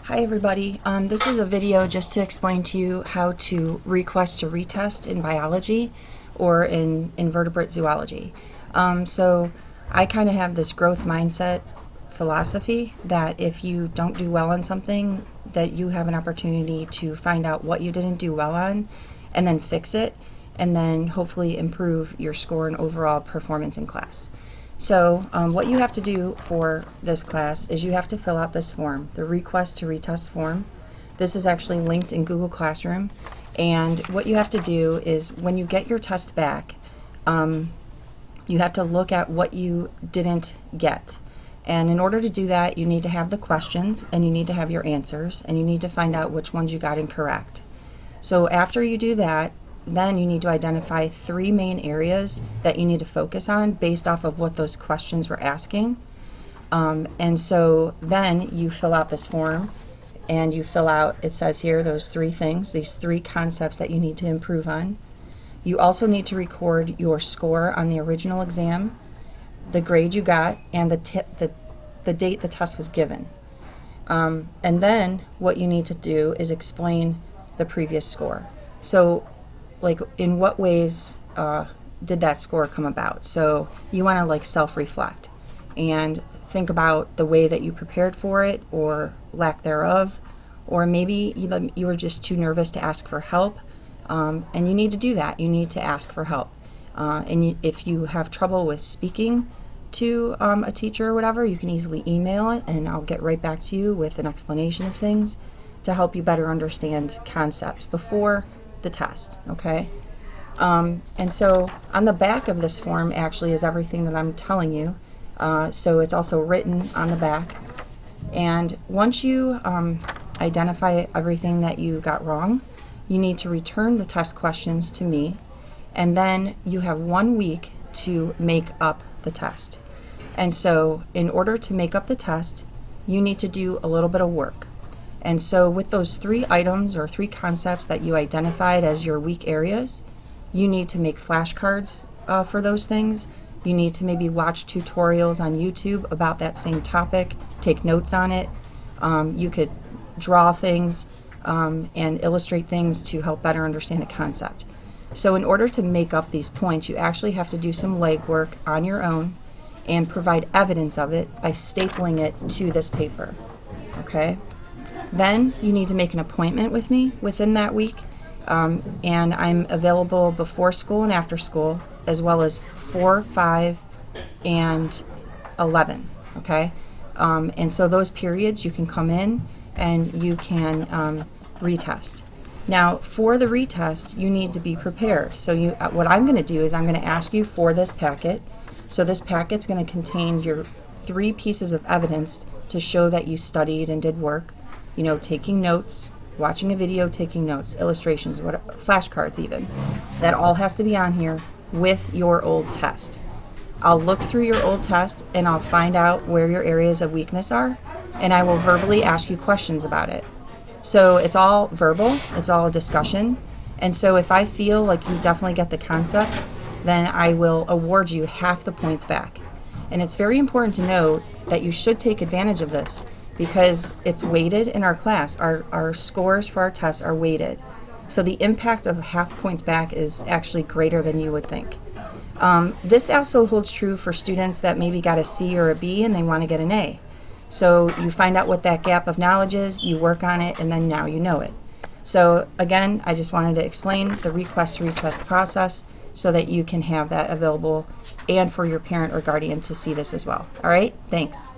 Hi everybody, this is a video just to explain to you how to request a retest in biology or in invertebrate zoology. So I kind of have this growth mindset philosophy that if you don't do well on something, that you have an opportunity to find out what you didn't do well on and then fix it and then hopefully improve your score and overall performance in class. So what you have to do for this class is you have to fill out this form, the request to retest form. This is actually linked in Google Classroom, and what you have to do is when you get your test back, you have to look at what you didn't get. And in order to do that, you need to have the questions and you need to have your answers and you need to find out which ones you got incorrect. So after you do that, then you need to identify 3 main areas that you need to focus on based off of what those questions were asking. And so then you fill out this form and you fill out, it says here, those 3 things, these 3 concepts that you need to improve on. You also need to record your score on the original exam, the grade you got, and the date the test was given. And then what you need to do is explain the previous score. So like in what ways did that score come about? So you want to like self-reflect and think about the way that you prepared for it or lack thereof, or maybe you were just too nervous to ask for help, and you need to do that. You need to ask for help. If you have trouble with speaking to a teacher or whatever, you can easily email it and I'll get right back to you with an explanation of things to help you better understand concepts before the test, okay? And so on the back of this form actually is everything that I'm telling you. So it's also written on the back. And once you identify everything that you got wrong, you need to return the test questions to me, and then you have 1 week to make up the test. And so in order to make up the test, you need to do a little bit of work. And so with those 3 items or 3 concepts that you identified as your weak areas, you need to make flashcards for those things. You need to maybe watch tutorials on YouTube about that same topic, take notes on it. You could draw things and illustrate things to help better understand a concept. So in order to make up these points, you actually have to do some legwork on your own and provide evidence of it by stapling it to this paper, okay? Then you need to make an appointment with me within that week, and I'm available before school and after school, as well as 4, 5, and 11, okay? And so those periods you can come in and you can retest. Now for the retest, you need to be prepared. So what I'm going to do is I'm going to ask you for this packet. So this packet's going to contain your 3 pieces of evidence to show that you studied and did work. You know, taking notes, watching a video, taking notes, illustrations, flashcards even. That all has to be on here with your old test. I'll look through your old test and I'll find out where your areas of weakness are, and I will verbally ask you questions about it. So it's all verbal, it's all a discussion, and so if I feel like you definitely get the concept, then I will award you half the points back. And it's very important to note that you should take advantage of this, because it's weighted in our class. Our scores for our tests are weighted. So the impact of half points back is actually greater than you would think. This also holds true for students that maybe got a C or a B and they want to get an A. So you find out what that gap of knowledge is, you work on it, and then now you know it. So again, I just wanted to explain the request to retest process so that you can have that available and for your parent or guardian to see this as well. All right, thanks.